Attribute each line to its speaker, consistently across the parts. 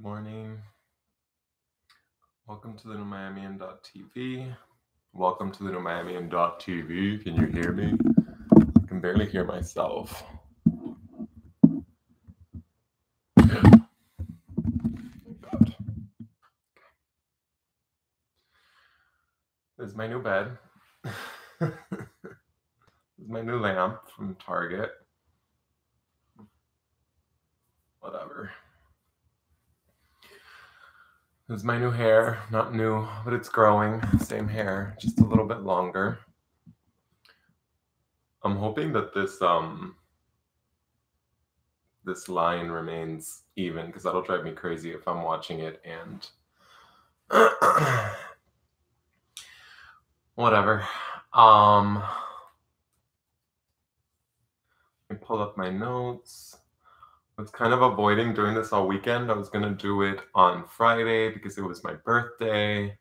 Speaker 1: morning. Welcome to the New Miamian.tv. Welcome to the New Miamian.tv. Can you hear me? I can barely hear myself. God. This is my new bed. This is my new lamp from Target. Whatever. This is my new hair. Not new, but it's growing. Same hair, just a little bit longer. I'm hoping that this line remains even, because that'll drive me crazy if I'm watching it and whatever. Let me pull up my notes. I was kind of avoiding doing this all weekend. I was gonna do it on Friday because it was my birthday,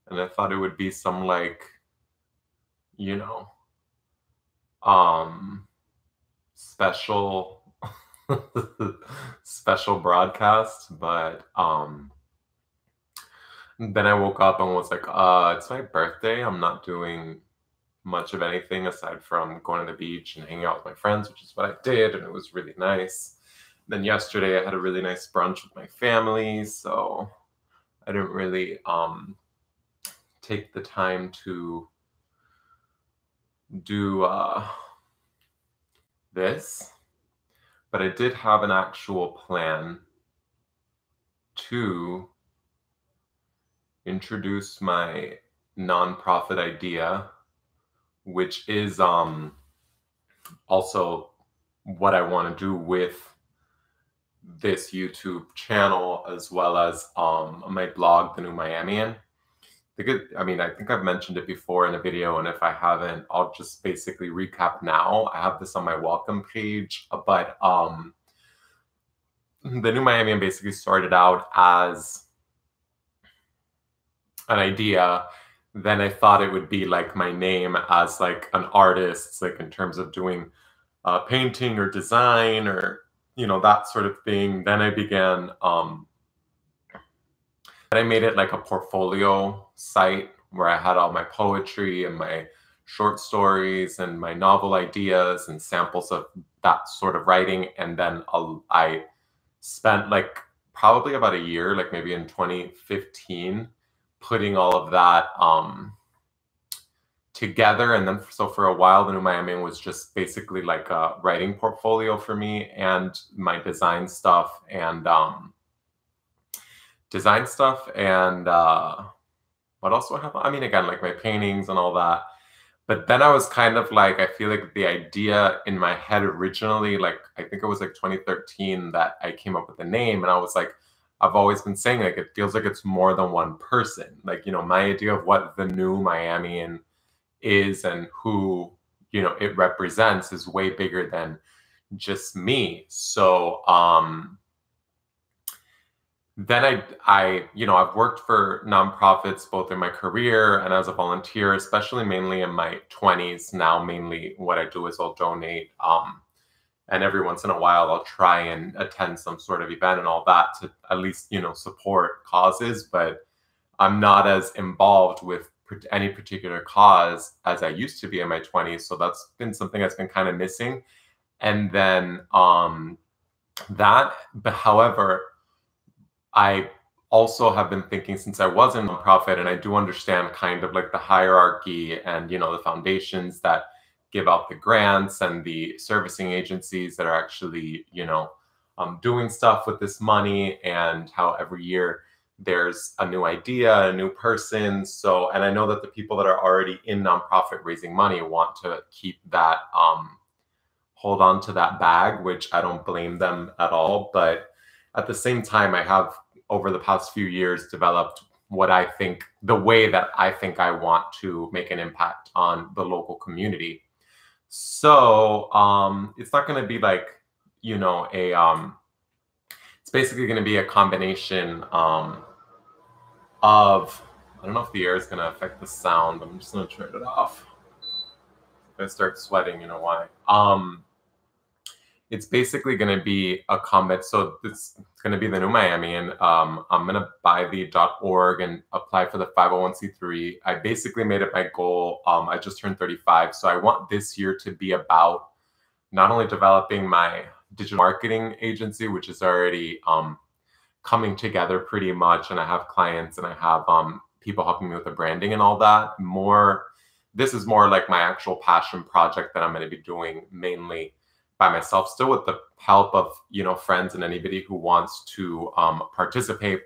Speaker 1: and I thought it would be some special special broadcast, but then I woke up and was like, it's my birthday. I'm not doing much of anything aside from going to the beach and hanging out with my friends, which is what I did, and it was really nice. Then yesterday I had a really nice brunch with my family, so I didn't really take the time to do this, but I did have an actual plan to introduce my nonprofit idea, which is also what I want to do with this YouTube channel, as well as my blog, The New Miamian. I think I've mentioned it before in a video, and if I haven't, I'll just basically recap now. I have this on my welcome page, but The New Miamian basically started out as an idea. Then I thought it would be like my name as like an artist, like in terms of doing painting or design or that sort of thing. Then I began I made it like a portfolio site where I had all my poetry and my short stories and my novel ideas and samples of that sort of writing. And then I spent like probably about a year, like maybe in 2015, putting all of that together. And then so for a while, The New Miamian was just basically like a writing portfolio for me and my design stuff and what else do I have? I mean, again, like my paintings and all that. But then I was kind of like, I feel like the idea in my head originally, like I think it was like 2013 that I came up with the name, and I was like, I've always been saying like it feels like it's more than one person. Like, my idea of what the New Miamian is and who it represents is way bigger than just me. So then I've worked for nonprofits both in my career and as a volunteer, especially mainly in my 20s. Now, mainly what I do is I'll donate, and every once in a while I'll try and attend some sort of event and all that to at least, support causes. But I'm not as involved with any particular cause as I used to be in my 20s. So that's been something that's been kind of missing. And then but however, I also have been thinking since I was in nonprofit, and I do understand kind of like the hierarchy and, the foundations that give out the grants and the servicing agencies that are actually, doing stuff with this money, and how every year there's a new idea, a new person. So, and I know that the people that are already in nonprofit raising money want to keep that, hold on to that bag, which I don't blame them at all. But at the same time, I have over the past few years developed the way that I think I want to make an impact on the local community. So it's not going to be like, it's basically going to be a combination of, I don't know if the air is going to affect the sound. I'm just going to turn it off. If I start sweating, you know why. it's basically going to be a comment. So it's going to be the New Miami, and I'm going to buy the .org and apply for the 501c3. I basically made it my goal. I just turned 35, so I want this year to be about not only developing my digital marketing agency, which is already coming together pretty much, and I have clients and I have people helping me with the branding and all that. This is more like my actual passion project that I'm going to be doing mainly by myself, still with the help of friends and anybody who wants to participate.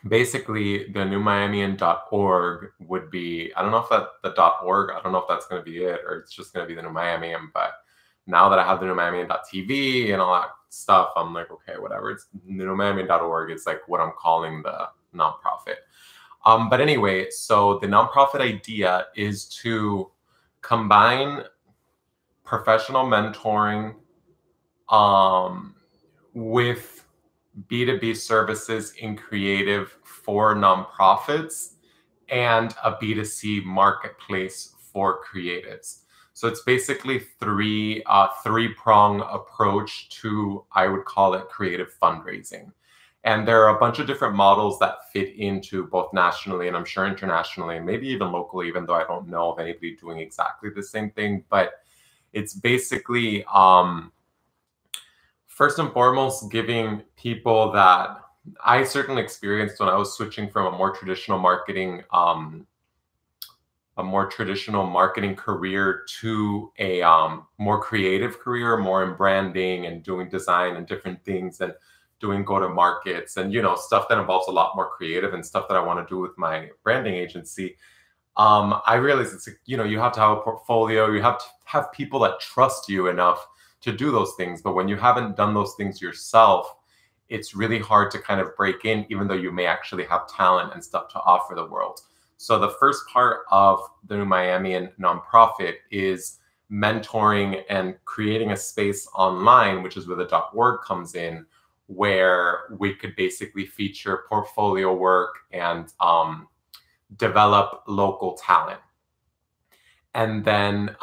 Speaker 1: Basically, the newmiamian.org would be, I don't know if the .org, I don't know if that's going to be it or it's just going to be the New Miamian. But now that I have the newmiamian.tv and all that stuff, I'm like, okay, whatever. It's newmiamian.org. It's like what I'm calling the nonprofit. But anyway, so the nonprofit idea is to combine professional mentoring with B2B services in creative for nonprofits and a B2C marketplace for creatives. So it's basically three-prong approach to, I would call it, creative fundraising. And there are a bunch of different models that fit into both nationally and I'm sure internationally, and maybe even locally, even though I don't know of anybody doing exactly the same thing. But it's basically, first and foremost, giving people that I certainly experienced when I was switching from a more traditional marketing career to a more creative career, more in branding and doing design and different things and doing go-to-markets and stuff that involves a lot more creative and stuff that I want to do with my branding agency. I realized it's you have to have a portfolio, you have to have people that trust you enough to do those things. But when you haven't done those things yourself, it's really hard to kind of break in, even though you may actually have talent and stuff to offer the world. So the first part of the New Miamian nonprofit is mentoring and creating a space online, which is where the .org comes in, where we could basically feature portfolio work and develop local talent. And then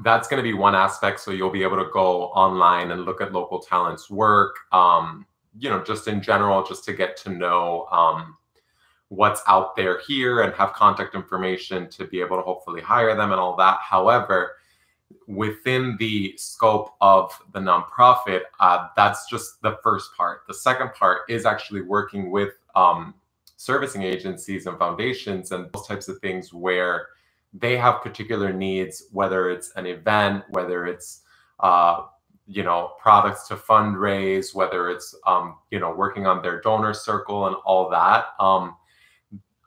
Speaker 1: that's going to be one aspect. So you'll be able to go online and look at local talent's work, just in general, just to get to know what's out there here and have contact information to be able to hopefully hire them and all that. However, within the scope of the nonprofit, that's just the first part. The second part is actually working with servicing agencies and foundations and those types of things where they have particular needs, whether it's an event, whether it's products to fundraise, whether it's working on their donor circle and all that.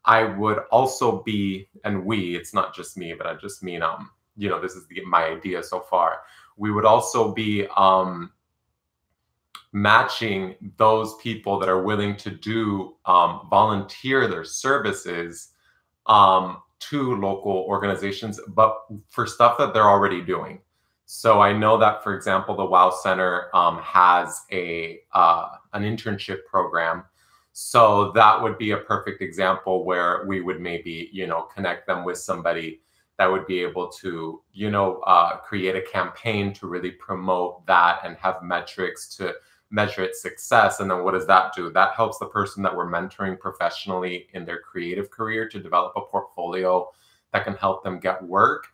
Speaker 1: I would also be, and it's not just me, but I just mean this is my idea so far. We would also be matching those people that are willing to do volunteer their services to local organizations, but for stuff that they're already doing. So I know that, for example, the WOW Center has an internship program. So that would be a perfect example where we would maybe, connect them with somebody that would be able to, create a campaign to really promote that and have metrics to measure its success. And then what does that do? That helps the person that we're mentoring professionally in their creative career to develop a portfolio that can help them get work.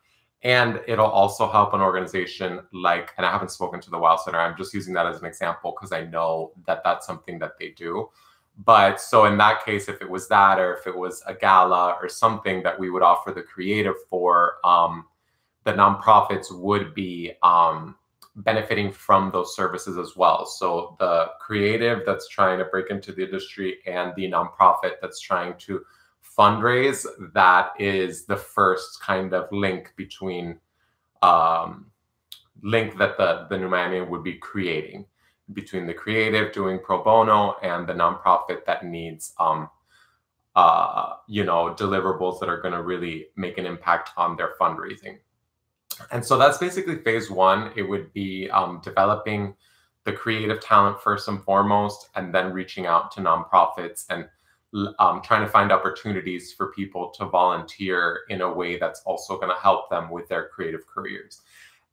Speaker 1: And it'll also help an organization like, and I haven't spoken to the WOW Center, I'm just using that as an example because I know that that's something that they do. But so in that case, if it was that, or if it was a gala or something that we would offer the creative for, the nonprofits would be benefiting from those services as well. So the creative that's trying to break into the industry and the nonprofit that's trying to fundraise, that is the first kind of link between link that the New Miami would be creating between the creative doing pro bono and the nonprofit that needs deliverables that are going to really make an impact on their fundraising. And so that's basically phase one. It would be developing the creative talent first and foremost, and then reaching out to nonprofits and trying to find opportunities for people to volunteer in a way that's also going to help them with their creative careers.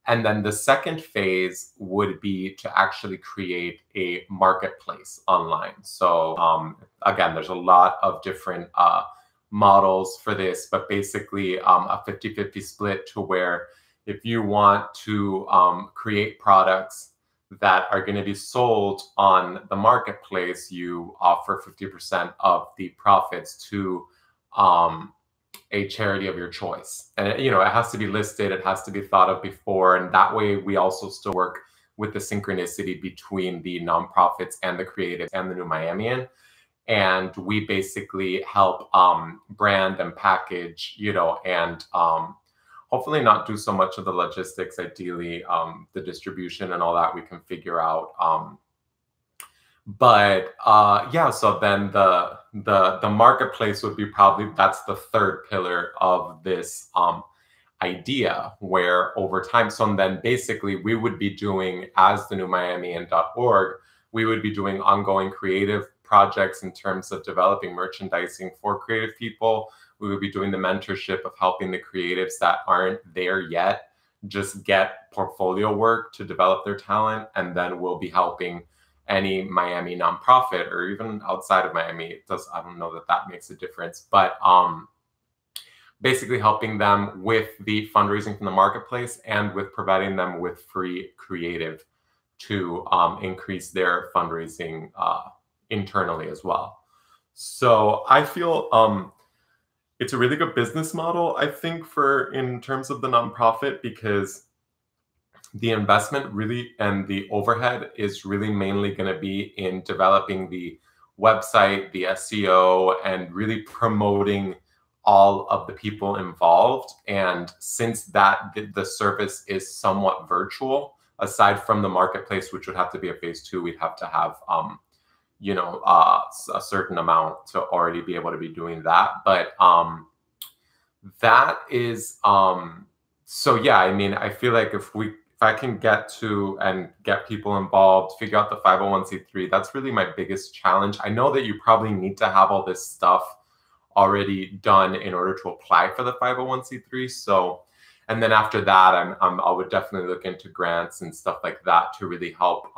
Speaker 1: And then the second phase would be to actually create a marketplace online. So again, there's a lot of different models for this, but basically a 50-50 split to where if you want to create products that are going to be sold on the marketplace, you offer 50% of the profits to a charity of your choice. And it has to be listed, it has to be thought of before, and that way we also still work with the synchronicity between the nonprofits and the creatives and the New Miamian. And we basically help brand and package, and hopefully not do so much of the logistics. Ideally, the distribution and all that we can figure out. Yeah, so then the marketplace would be probably, that's the third pillar of this idea, where over time, so then basically we would be doing, as the newmiamian.org, we would be doing ongoing creative projects in terms of developing merchandising for creative people. We would be doing the mentorship of helping the creatives that aren't there yet just get portfolio work to develop their talent. And then we'll be helping any Miami nonprofit, or even outside of Miami. I don't know that makes a difference, but basically helping them with the fundraising from the marketplace and with providing them with free creative to increase their fundraising internally as well. So I feel it's a really good business model, I think, in terms of the nonprofit, because the investment really and the overhead is really mainly going to be in developing the website, the SEO, and really promoting all of the people involved. And since the service is somewhat virtual, aside from the marketplace, which would have to be a phase 2, we'd have to have a certain amount to already be able to be doing that. But that is so yeah, I mean, I feel like if I can get to and get people involved, figure out the 501c3, that's really my biggest challenge. I know that you probably need to have all this stuff already done in order to apply for the 501c3. So, and then after that, I would definitely look into grants and stuff like that to really help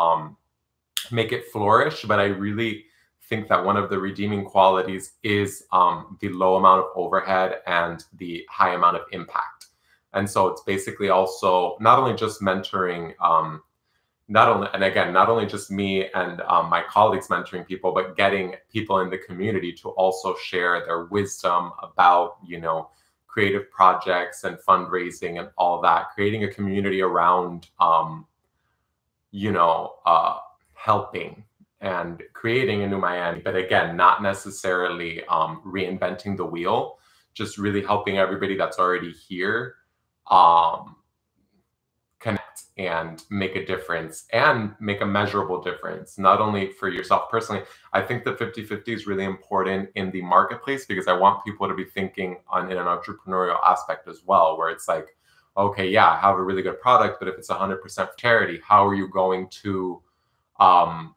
Speaker 1: make it flourish. But I really think that one of the redeeming qualities is the low amount of overhead and the high amount of impact. And so it's basically also not only just mentoring, not only just me and my colleagues mentoring people, but getting people in the community to also share their wisdom about, creative projects and fundraising and all that, creating a community around, helping and creating a New Miami. But again, not necessarily reinventing the wheel, just really helping everybody that's already here connect and make a difference and make a measurable difference, not only for yourself personally. I think the 50-50 is really important in the marketplace, because I want people to be thinking in an entrepreneurial aspect as well, where it's like, okay, yeah, I have a really good product, but if it's 100% charity, how are you going to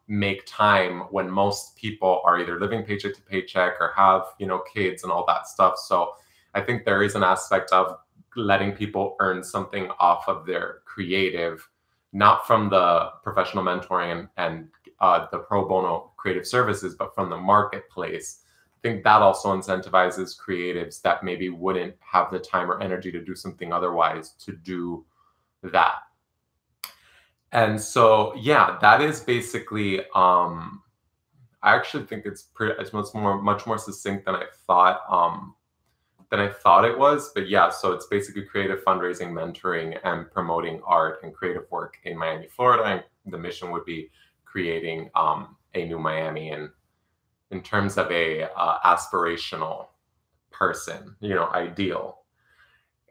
Speaker 1: make time when most people are either living paycheck to paycheck or have, kids and all that stuff? So I think there is an aspect of letting people earn something off of their creative, not from the professional mentoring and the pro bono creative services, but from the marketplace. I think that also incentivizes creatives that maybe wouldn't have the time or energy to do something otherwise to do that. And so, yeah, that is basically, I actually think it's much more succinct than I thought it was. But yeah, so it's basically creative fundraising, mentoring, and promoting art and creative work in Miami, Florida. And the mission would be creating a New Miami in terms of a aspirational person, ideal.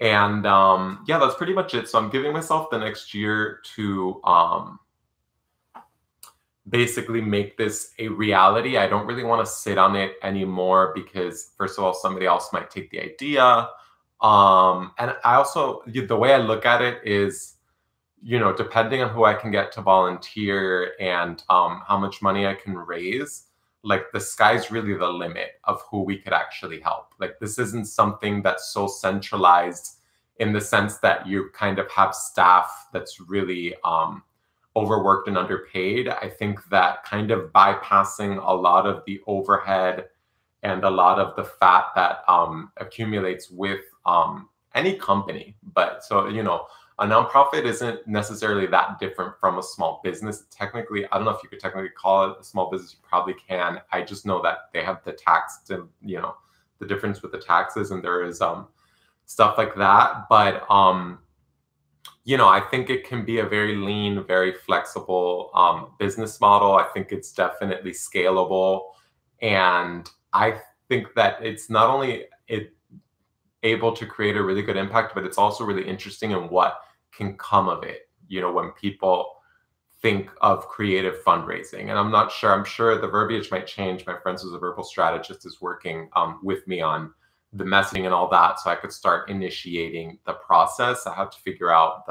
Speaker 1: And yeah, that's pretty much it. So I'm giving myself the next year to basically make this a reality. I don't really want to sit on it anymore, because first of all, somebody else might take the idea. And I also, the way I look at it is, depending on who I can get to volunteer and how much money I can raise, like the sky's really the limit of who we could actually help. Like this isn't something that's so centralized in the sense that you kind of have staff that's really overworked and underpaid. I think that kind of bypassing a lot of the overhead and a lot of the fat that accumulates with any company. But so, you know, a nonprofit isn't necessarily that different from a small business. Technically, I don't know if you could technically call it a small business. You probably can. I just know that they have the tax to, you know, the difference with the taxes, and there is stuff like that. But you know, I think it can be a very lean, very flexible business model. I think it's definitely scalable, and I think that it's not only able to create a really good impact, but it's also really interesting in what can come of it. You know, when people think of creative fundraising, and I'm sure the verbiage might change. My friend who's a verbal strategist is working with me on the messaging and all that, so I could start initiating the process. I have to figure out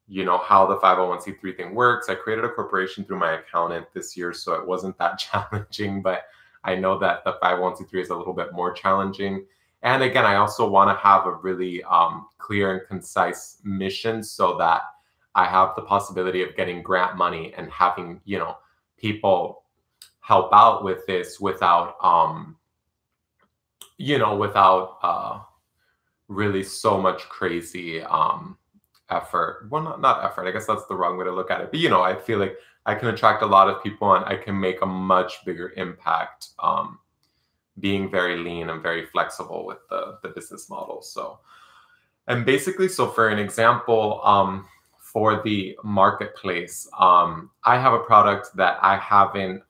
Speaker 1: you know, how the 501c3 thing works. I created a corporation through my accountant this year, so it wasn't that challenging, but I know that the 501c3 is a little bit more challenging. And again, I also want to have a really clear and concise mission so that I have the possibility of getting grant money and having, you know, people help out with this without, you know, without really so much crazy effort. Well, not effort. I guess that's the wrong way to look at it. But, you know, I feel like I can attract a lot of people and I can make a much bigger impact being very lean and very flexible with the business model. So, and basically, so for an example, for the marketplace, I have a product that I haven't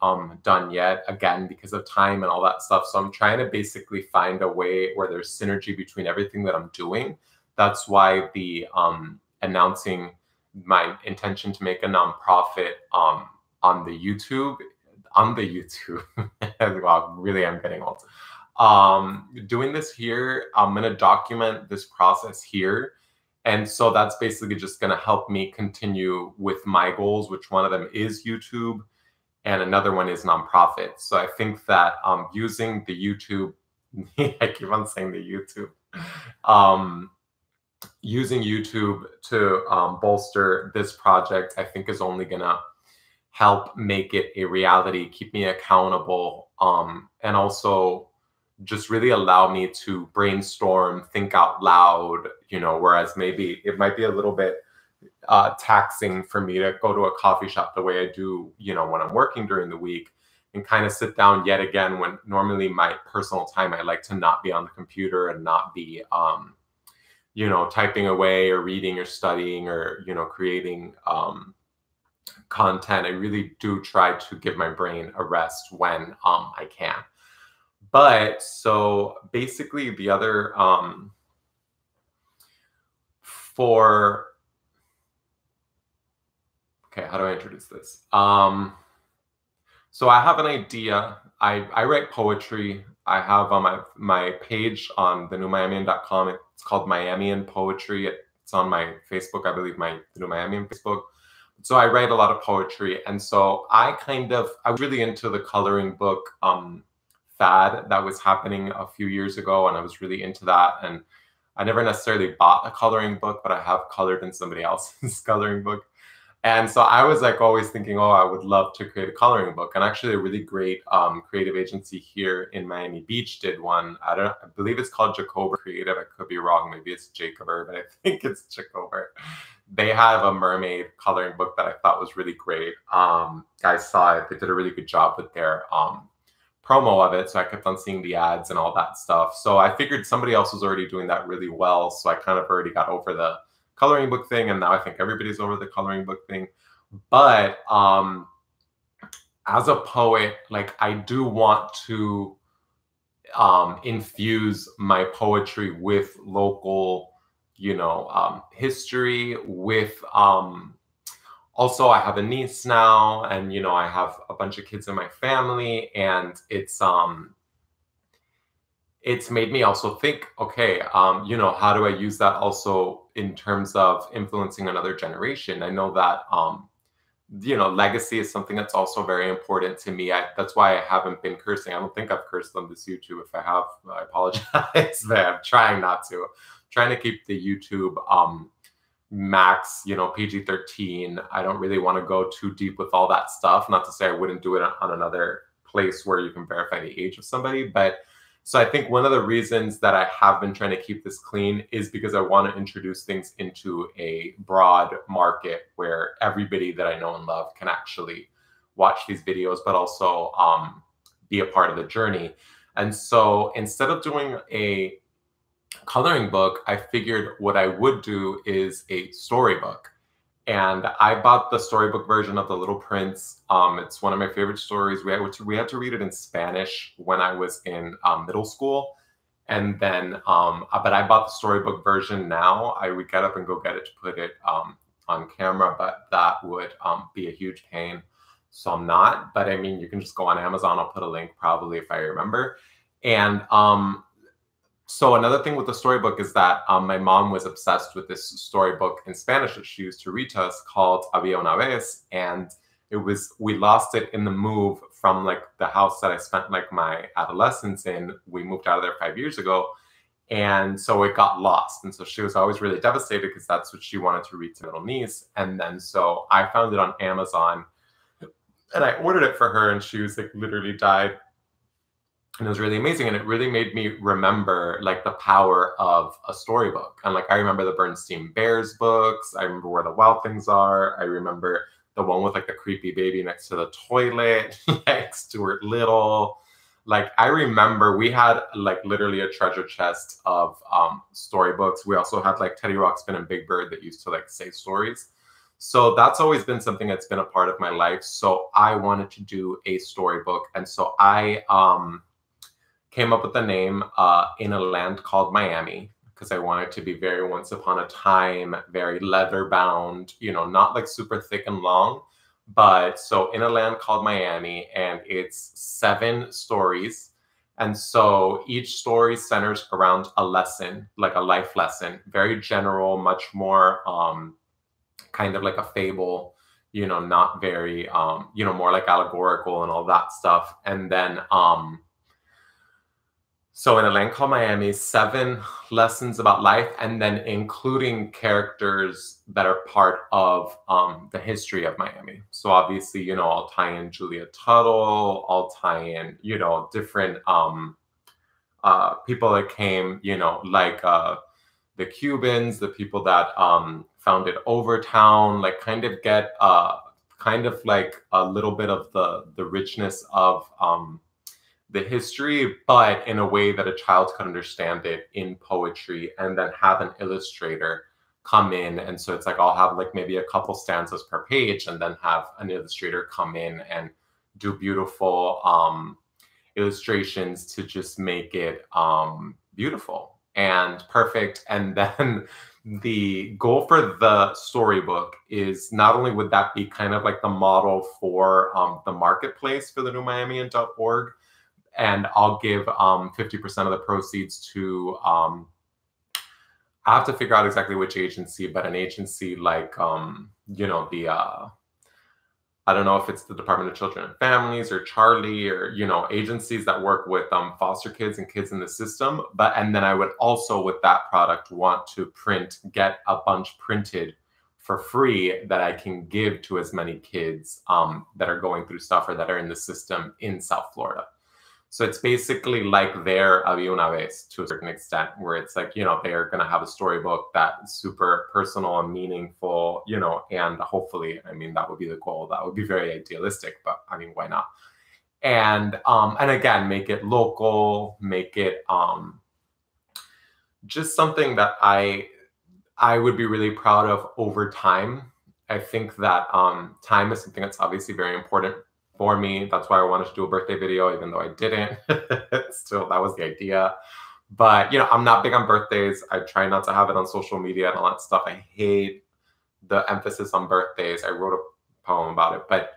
Speaker 1: done yet, again, because of time and all that stuff. So I'm trying to basically find a way where there's synergy between everything that I'm doing. That's why the announcing my intention to make a nonprofit on the YouTube. Wow, really, I'm getting old. Doing this here, I'm going to document this process here. And so that's basically just going to help me continue with my goals, which one of them is YouTube and another one is nonprofit. So I think that using the YouTube, I keep on saying the YouTube, using YouTube to bolster this project, I think is only going to help make it a reality, keep me accountable, and also just really allow me to brainstorm, think out loud, you know, whereas maybe it might be a little bit taxing for me to go to a coffee shop the way I do, you know, when I'm working during the week and kind of sit down yet again when normally my personal time, I like to not be on the computer and not be, you know, typing away or reading or studying or, you know, creating content. I really do try to give my brain a rest when I can. But so basically the other okay, how do I introduce this? So I have an idea. I write poetry. I have on my page on thenewmiamian.com. It's called Miamian Poetry. It's on my Facebook, I believe, the New Miamian Facebook. So I write a lot of poetry. And so I was really into the coloring book fad that was happening a few years ago. And I was really into that. And I never necessarily bought a coloring book, but I have colored in somebody else's coloring book. And so I was like always thinking, oh, I would love to create a coloring book. And actually a really great creative agency here in Miami Beach did one. I believe it's called Jacober Creative. I could be wrong. Maybe it's Jacober, but I think it's Jacober. They have a mermaid coloring book that I thought was really great. I saw it. They did a really good job with their promo of it. So I kept on seeing the ads and all that stuff. So I figured somebody else was already doing that really well. So I kind of already got over the coloring book thing, and now I think everybody's over the coloring book thing. But as a poet, like I do want to infuse my poetry with local, you know, history, with also I have a niece now, and you know, I have a bunch of kids in my family, and it's made me also think, okay, you know, how do I use that also in terms of influencing another generation? I know that legacy is something that's also very important to me. That's why I haven't been cursing. I don't think I've cursed on this YouTube. If I have, I apologize. But I'm trying not to. I'm trying to keep the YouTube max, PG-13. I don't really want to go too deep with all that stuff. Not to say I wouldn't do it on another place where you can verify the age of somebody, but so I think one of the reasons that I have been trying to keep this clean is because I want to introduce things into a broad market where everybody that I know and love can actually watch these videos, but also be a part of the journey. And so instead of doing a coloring book, I figured what I would do is a storybook. And I bought the storybook version of The Little Prince. It's one of my favorite stories. We had to read it in Spanish when I was in middle school. And then, but I bought the storybook version now. I would get up and go get it to put it on camera, but that would be a huge pain. So I'm not, but I mean, you can just go on Amazon. I'll put a link probably if I remember. And so another thing with the storybook is that my mom was obsessed with this storybook in Spanish that she used to read to us called Había una vez. And we lost it in the move from like the house that I spent like my adolescence in. We moved out of there 5 years ago. And so it got lost. And so she was always really devastated because that's what she wanted to read to little niece. And then so I found it on Amazon and I ordered it for her and she was like literally died. And it was really amazing. And it really made me remember like the power of a storybook. And like, I remember the Bernstein Bears books. I remember Where the Wild Things Are. I remember the one with like the creepy baby next to the toilet, like Stuart Little. Like, I remember we had like literally a treasure chest of storybooks. We also had like Teddy Ruxpin and Big Bird that used to like say stories. So that's always been something that's been a part of my life. So I wanted to do a storybook. And so I came up with the name In a Land Called Miami, because I wanted to be very Once Upon a Time, very leather bound, not like super thick and long, but so In a Land Called Miami, and it's 7 stories. And so each story centers around a lesson, like a life lesson, very general, much more kind of like a fable, not very, more like allegorical and all that stuff. And then, so In a Land Called Miami, 7 lessons about life, and then including characters that are part of the history of Miami. So obviously, I'll tie in Julia Tuttle, I'll tie in, different people that came, like the Cubans, the people that founded Overtown, like kind of get kind of like a little bit of the richness of the history, but in a way that a child could understand it in poetry, and then have an illustrator come in. And so it's like, I'll have like maybe a couple stanzas per page and then have an illustrator come in and do beautiful illustrations to just make it beautiful and perfect. And then the goal for the storybook is not only would that be kind of like the model for the marketplace for the newmiamian.org, and I'll give 50% of the proceeds to, I have to figure out exactly which agency, but an agency like, I don't know if it's the Department of Children and Families or Charlie or, agencies that work with foster kids and kids in the system. And then I would also, with that product, want to get a bunch printed for free that I can give to as many kids that are going through stuff or that are in the system in South Florida. So it's basically like their Había una vez to a certain extent, where it's like, they're going to have a storybook that's super personal and meaningful, and hopefully, I mean, that would be the goal. That would be very idealistic, but I mean, why not? And again, make it local, make it just something that I would be really proud of over time. I think that time is something that's obviously very important for me. That's why I wanted to do a birthday video, even though I didn't. Still, that was the idea. But, I'm not big on birthdays. I try not to have it on social media and all that stuff. I hate the emphasis on birthdays. I wrote a poem about it. But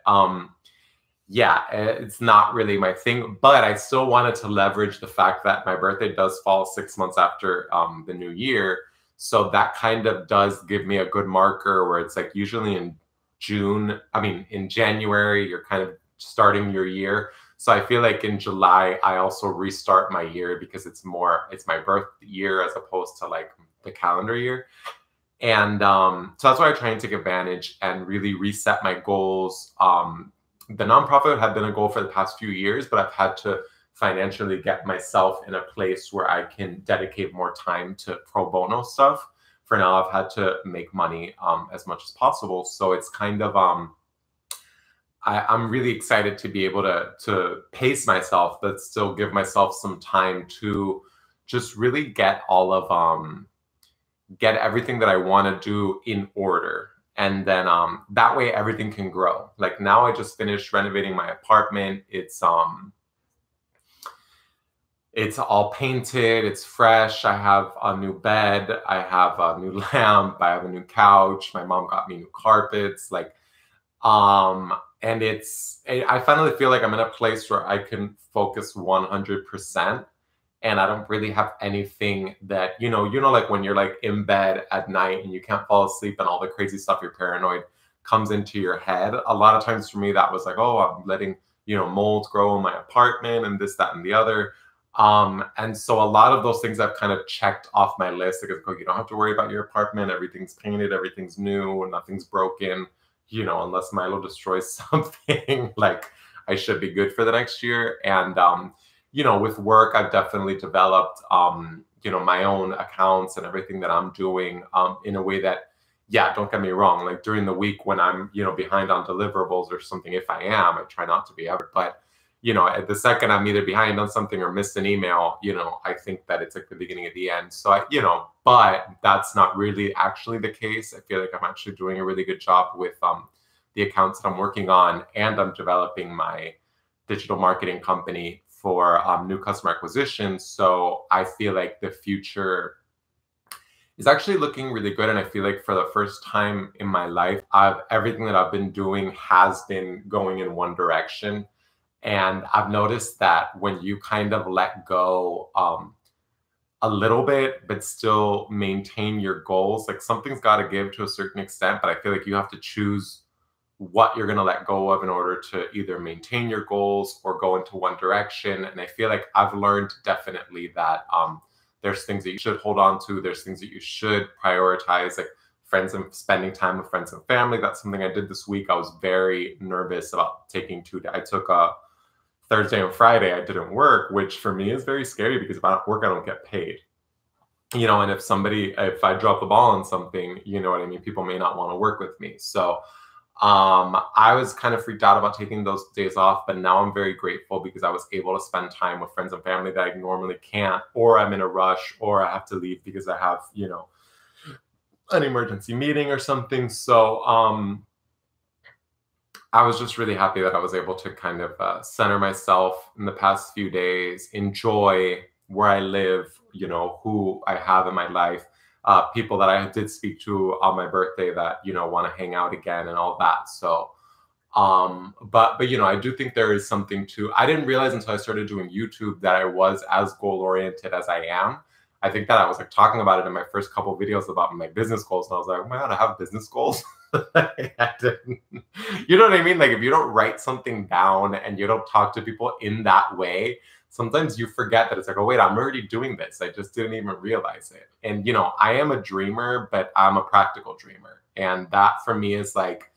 Speaker 1: yeah, it's not really my thing. But I still wanted to leverage the fact that my birthday does fall 6 months after the new year. So that kind of does give me a good marker where it's like usually in in January, you're kind of starting your year. So I feel like in July, I also restart my year because it's my birth year as opposed to like the calendar year. And so that's why I try and take advantage and really reset my goals. The nonprofit had been a goal for the past few years, but I've had to financially get myself in a place where I can dedicate more time to pro bono stuff. For now, I've had to make money as much as possible. So it's kind of, I'm really excited to be able to pace myself, but still give myself some time to just really get get everything that I want to do in order. And then that way everything can grow. Like now I just finished renovating my apartment. It's all painted, it's fresh. I have a new bed, I have a new lamp, I have a new couch. My mom got me new carpets. Like, and I finally feel like I'm in a place where I can focus 100%. And I don't really have anything that, like when you're like in bed at night and you can't fall asleep and all the crazy stuff, you're paranoid, comes into your head. A lot of times for me, that was like, oh, I'm letting, mold grow in my apartment and this, that, and the other. And so a lot of those things I've kind of checked off my list. Like, oh, you don't have to worry about your apartment. Everything's painted, everything's new, nothing's broken, unless Milo destroys something, like I should be good for the next year. And, with work, I've definitely developed, my own accounts and everything that I'm doing in a way that, yeah, don't get me wrong. Like during the week when I'm, behind on deliverables or something, if I am, I try not to be ever. But, at the second I'm either behind on something or missed an email, I think that it's like the beginning of the end. So but that's not really actually the case. I feel like I'm actually doing a really good job with the accounts that I'm working on, and I'm developing my digital marketing company for new customer acquisition. So I feel like the future is actually looking really good. And I feel like for the first time in my life, everything that I've been doing has been going in one direction. And I've noticed that when you kind of let go a little bit, but still maintain your goals, like something's got to give to a certain extent. But I feel like you have to choose what you're going to let go of in order to either maintain your goals or go into one direction. And I feel like I've learned definitely that there's things that you should hold on to. There's things that you should prioritize, like friends and spending time with friends and family. That's something I did this week. I was very nervous about taking 2 days. I took a Thursday and Friday, I didn't work, which for me is very scary because if I don't work, I don't get paid. And if I drop the ball on something, you know what I mean? People may not want to work with me. So I was kind of freaked out about taking those days off, but now I'm very grateful because I was able to spend time with friends and family that I normally can't, or I'm in a rush, or I have to leave because I have, an emergency meeting or something. So I was just really happy that I was able to kind of center myself in the past few days, enjoy where I live, who I have in my life. People that I did speak to on my birthday that, want to hang out again and all that. So, but I do think there is something I didn't realize until I started doing YouTube that I was as goal oriented as I am. I think that I was like talking about it in my first couple of videos about my business goals. And I was like, oh my God, I have business goals. You know what I mean? Like if you don't write something down and you don't talk to people in that way, sometimes you forget that it's like, oh, wait, I'm already doing this. I just didn't even realize it. And, I am a dreamer, but I'm a practical dreamer. And that for me is like,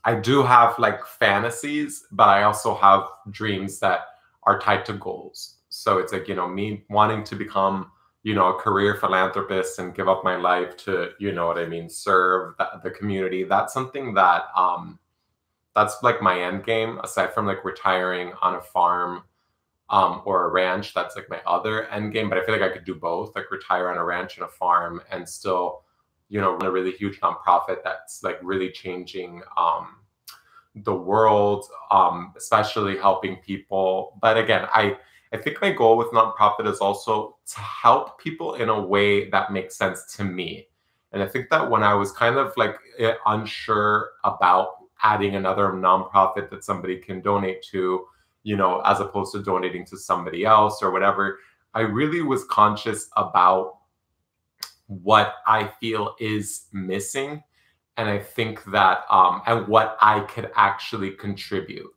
Speaker 1: I do have like fantasies, but I also have dreams that are tied to goals. So it's like, me wanting to become, a career philanthropist and give up my life to, serve the community. That's something that, that's like my end game, aside from like retiring on a farm or a ranch. That's like my other end game. But I feel like I could do both, like retire on a ranch and a farm and still, run a really huge nonprofit that's like really changing the world, especially helping people. But again, I think my goal with nonprofit is also to help people in a way that makes sense to me. And I think that when I was kind of like unsure about adding anher nonprofit that somebody can donate to, as opposed to donating to somebody else or whatever, I really was conscious about what I feel is missing. And I think that, and what I could actually contribute.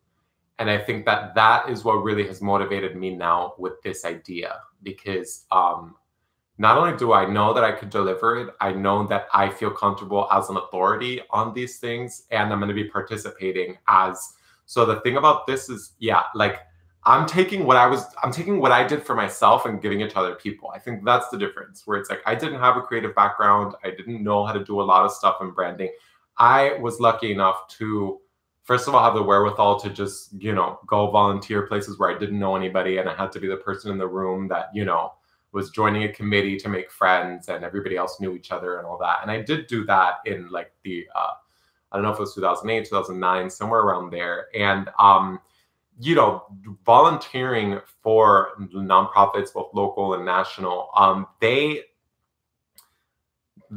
Speaker 1: And I think that that is what really has motivated me now with this idea, because not only do I know that I could deliver it, I know that I feel comfortable as an authority on these things, and I'm going to be participating as. So the thing about this is, yeah, like I'm taking what I did for myself and giving it to other people. I think that's the difference, where it's like I didn't have a creative background, I didn't know how to do a lot of stuff in branding. I was lucky enough to, first of all, have the wherewithal to just, go volunteer places where I didn't know anybody, and I had to be the person in the room that, was joining a committee to make friends, and everybody else knew each other and all that. And I did do that in like the I don't know if it was 2008, 2009, somewhere around there. And volunteering for nonprofits, both local and national, they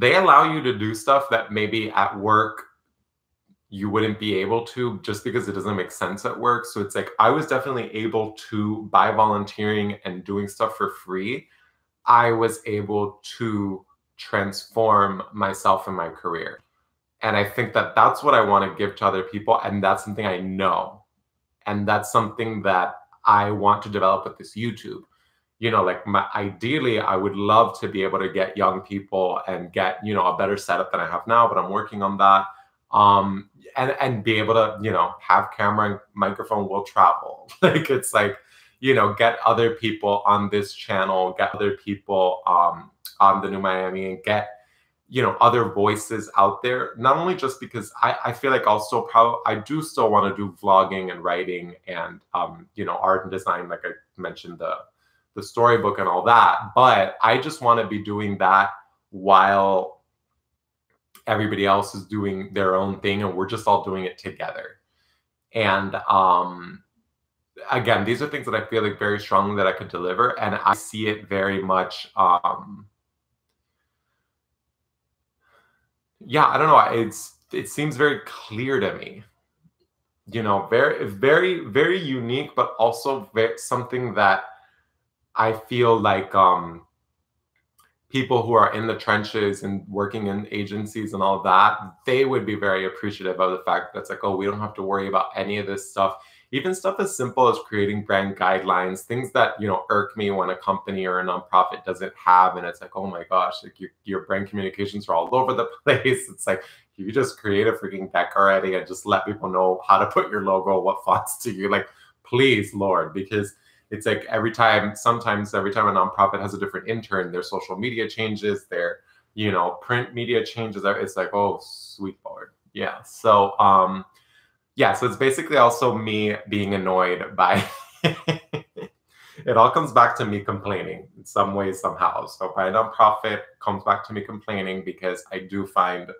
Speaker 1: allow you to do stuff that maybe at work you wouldn't be able to, just because it doesn't make sense at work. So it's like I was definitely able to, by volunteering and doing stuff for free, I was able to transform myself and my career. And I think that that's what I want to give to other people. And that's something I know. And that's something that I want to develop with this YouTube. Ideally, I would love to be able to get young people and get, a better setup than I have now, but I'm working on that. And be able to, have camera and microphone will travel. Like, it's like, get other people on this channel, get other people on the New Miami, and get, other voices out there. Not only just because I feel like I do still want to do vlogging and writing and, art and design, like I mentioned, the storybook and all that. But I just want to be doing that while everybody else is doing their own thing, and we're just all doing it together. And again, these are things that I feel like very strongly that I could deliver, and I see it very much. Yeah, I don't know. It seems very clear to me. Very, very, very unique, but also something that I feel like people who are in the trenches and working in agencies and all that, they would be very appreciative of the fact that it's like, oh, we don't have to worry about any of this stuff. Even stuff as simple as creating brand guidelines, things that, irk me when a company or a nonprofit doesn't have. And it's like, oh my gosh, like your brand communications are all over the place. It's like, you just create a freaking deck already and just let people know how to put your logo, what fonts to you. Like, please, Lord, because it's like sometimes every time a nonprofit has a different intern, their social media changes, their, print media changes. It's like, oh, sweet Lord. Yeah. So, yeah, so it's basically also me being annoyed by it all comes back to me complaining in some way, somehow. So by nonprofit comes back to me complaining because I do find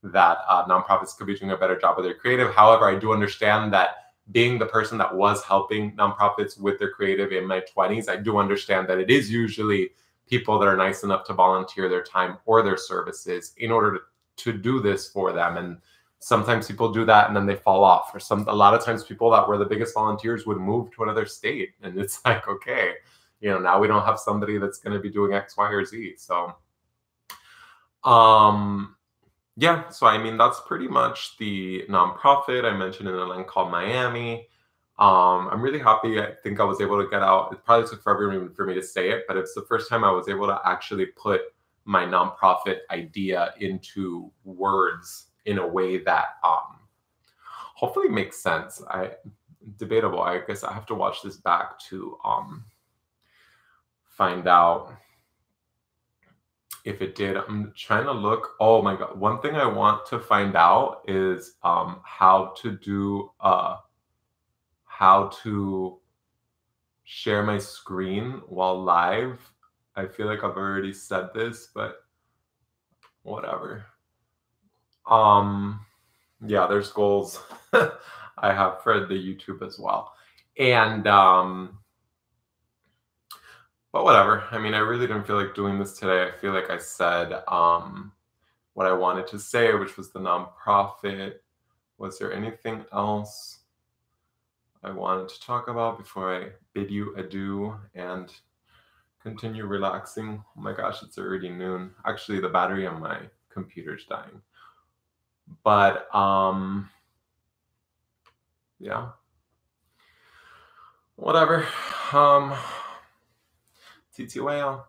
Speaker 1: that nonprofits could be doing a better job with their creative. However, I do understand that being the person that was helping nonprofits with their creative in my 20s, I do understand that it is usually people that are nice enough to volunteer their time or their services in order to do this for them. And sometimes people do that and then they fall off. A lot of times people that were the biggest volunteers would move to another state. And it's like, okay, now we don't have somebody that's going to be doing X, Y, or Z. So, yeah, so I mean, that's pretty much the nonprofit. I mentioned in a land called Miami. I'm really happy. I think I was able to get out. It probably took forever for me to say it, but it's the first time I was able to actually put my nonprofit idea into words in a way that hopefully makes sense. Debatable. I guess I have to watch this back to find out if it did. I'm trying to look. Oh my God. One thing I want to find out is how to share my screen while live. I feel like I've already said this, but whatever. Yeah, there's goals I have for the YouTube as well. And but whatever. I mean, I really didn't feel like doing this today. I feel like I said what I wanted to say, which was the nonprofit. Was there anything else I wanted to talk about before I bid you adieu and continue relaxing? Oh my gosh, it's already noon. Actually, the battery on my computer's dying. But yeah, whatever. Um, TTYL.